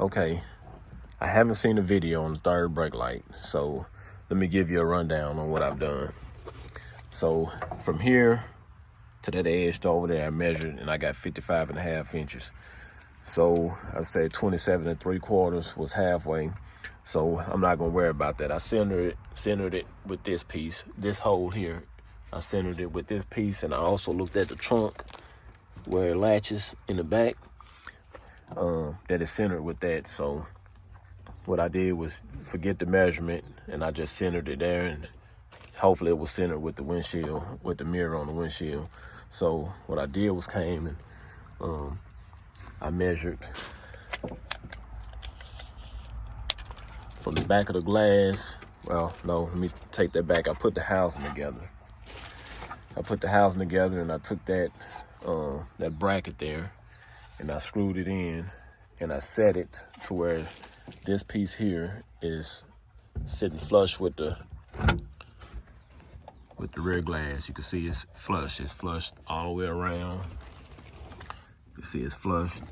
Okay, I haven't seen a video on the third brake light, so let me give you a rundown on what I've done. So from here to that edge to over there, I measured and I got 55.5 inches. So I said 27 3/4 was halfway. So I'm not gonna worry about that. I centered it with this piece, this hole here. I centered it with this piece, and I also looked at the trunk where it latches in the back, that is centered with that. So what I did was forget the measurement, and I just centered it there, and hopefully it was centered with the windshield, with the mirror on the windshield. So what I did was came and I measured from the back of the glass. Well, no, let me take that back. I put the housing together. And I took that that bracket there, and I screwed it in, and I set it to where this piece here is sitting flush with the rear glass. You can see it's flush. It's flushed all the way around. You can see it's flushed.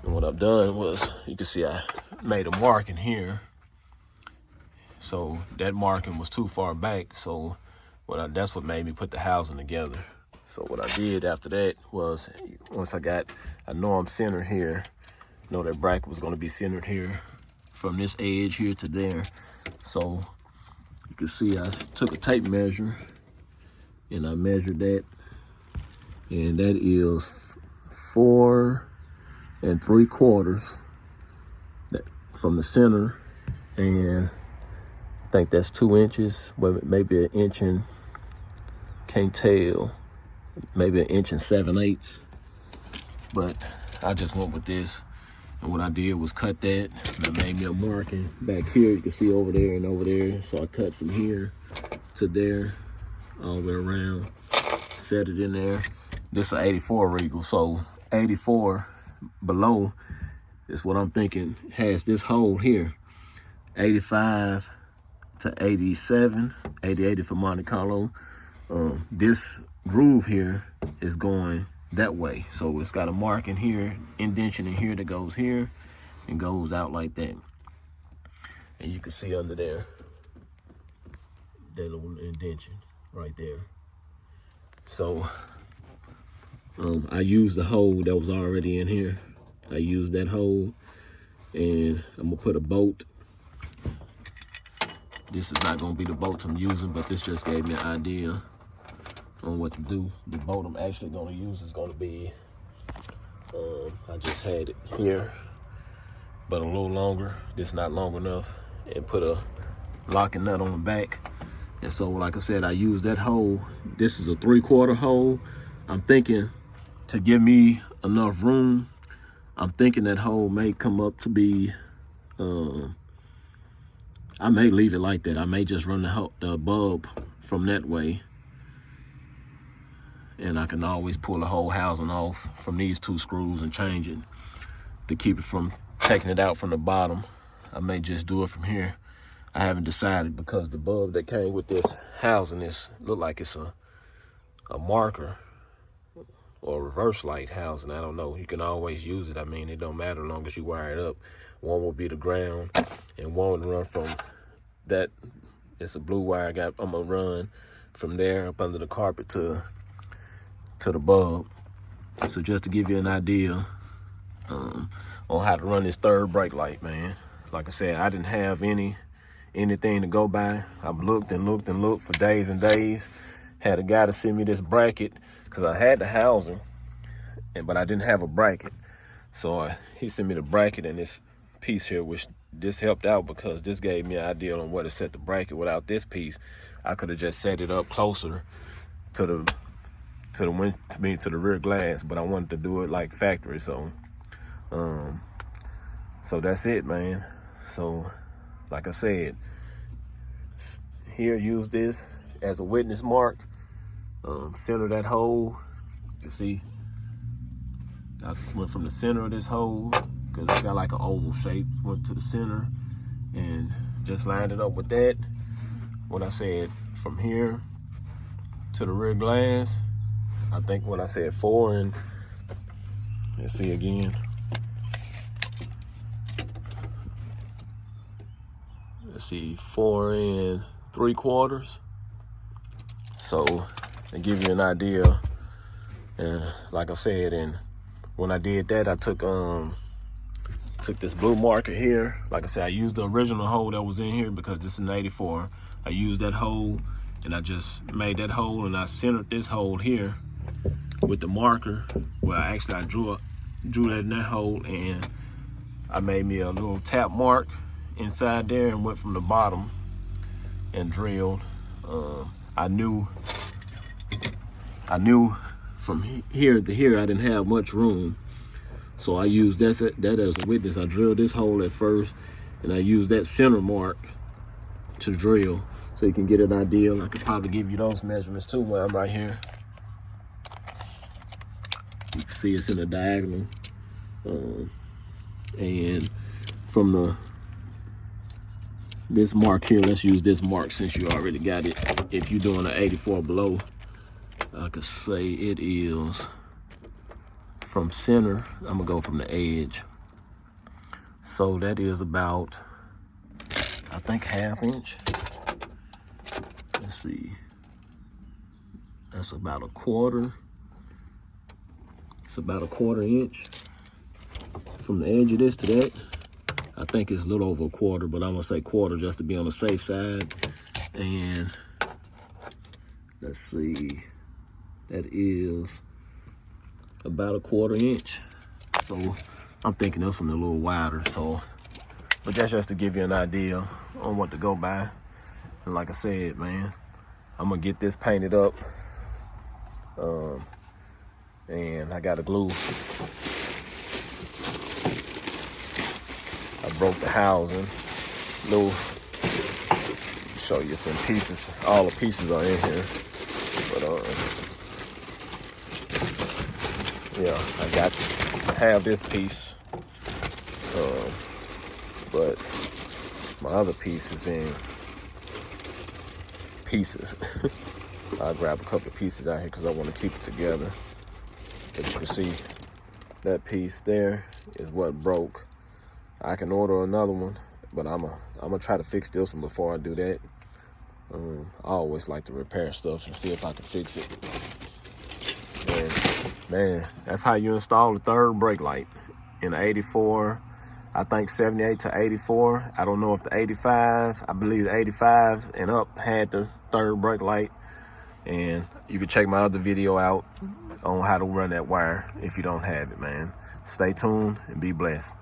And what I've done was, you can see I made a marking here. So that marking was too far back. So that's what made me put the housing together. So what I did after that was, once I know I'm centered here, know that bracket was gonna be centered here from this edge here to there. So you can see I took a tape measure and I measured that, and that is 4 3/4 from the center, and I think that's 2 inches, but maybe 1 inch and, can't tell, maybe 1 inch and 7/8. But I just went with this, and what I did was cut that, and I made me a marking back here. You can see over there and over there. So I cut from here to there, all the way around, set it in there. This is an 84 Regal, so 84 below is what I'm thinking has this hole here. 85 to 87, 80 for Monte Carlo. This groove here is going that way. So it's got a mark in here, indentation in here that goes here and goes out like that. And you can see under there, that little indentation right there. So I used the hole that was already in here. I used that hole, and I'm gonna put a bolt. This is not gonna be the bolt I'm using, but this just gave me an idea on what to do. The bolt I'm actually gonna use is gonna be, I just had it here, but a little longer. This is not long enough, and put a locking nut on the back. And so, like I said, I used that hole. This is a 3/4 hole. I'm thinking, to give me enough room, I'm thinking that hole may come up to be, I may leave it like that. I may just run the bulb from that way, and I can always pull the whole housing off from these 2 screws and change it to keep it from taking it out from the bottom. I may just do it from here. I haven't decided, because the bulb that came with this housing look like it's a marker or a reverse light housing. I don't know. You can always use it. I mean, it don't matter as long as you wire it up. One will be the ground, and one will run from that. It's a blue wire. I'm gonna run from there up under the carpet to the bulb. So just to give you an idea on how to run this third brake light, man. Like I said, I didn't have anything to go by. I've looked and looked and looked for days and days. Had a guy to send me this bracket, because I had the housing, but I didn't have a bracket. So he sent me the bracket and this piece here, which this helped out, because this gave me an idea on where to set the bracket. Without this piece, I could have just set it up closer to the rear glass, but I wanted to do it like factory. So so that's it, man. So like I said, here, use this as a witness mark. Center that hole. You can see I went from the center of this hole, because it's got like an oval shape, went to the center and just lined it up with that. What I said, from here to the rear glass, I think what I said 4 and, let's see again, let's see, 4 3/4. So to give you an idea, and like I said, and when I did that, I took this blue marker here. Like I said, I used the original hole that was in here because this is an 84. I used that hole and I just made that hole, and I centered this hole here with the marker. Well, actually I drew that in that hole, and I made me a little tap mark inside there and went from the bottom and drilled. I knew from here to here I didn't have much room, so I used that as a witness. I drilled this hole at first, and I used that center mark to drill, so you can get an idea. I could probably give you those measurements too while I'm right here. You can see it's in a diagonal, and from this mark here, let's use this mark since you already got it. If you're doing an 84 below, I could say it is from center. I'm gonna go from the edge. So that is about, I think, 1/2 inch. Let's see. That's about 1/4. It's about 1/4 inch from the edge of this to that. I think it's a little over 1/4, but I'm gonna say 1/4 just to be on the safe side. And let's see, that is about 1/4 inch. So I'm thinking this one a little wider. So, but that's just to give you an idea on what to go by. And like I said, man, I'm gonna get this painted up. And I got to glue. I broke the housing. Show you some pieces. All the pieces are in here. But yeah, I have this piece. But my other piece is in pieces. I'll grab a couple of pieces out here because I want to keep it together. As you can see, that piece there is what broke. I can order another one, but I'm gonna try to fix this one before I do that. I always like to repair stuff and see if I can fix it. And man, that's how you install the third brake light in the 84. I think 78 to 84. I don't know if the 85, I believe the 85s and up had the third brake light. And you can check my other video out on how to run that wire if you don't have it, man. Stay tuned and be blessed.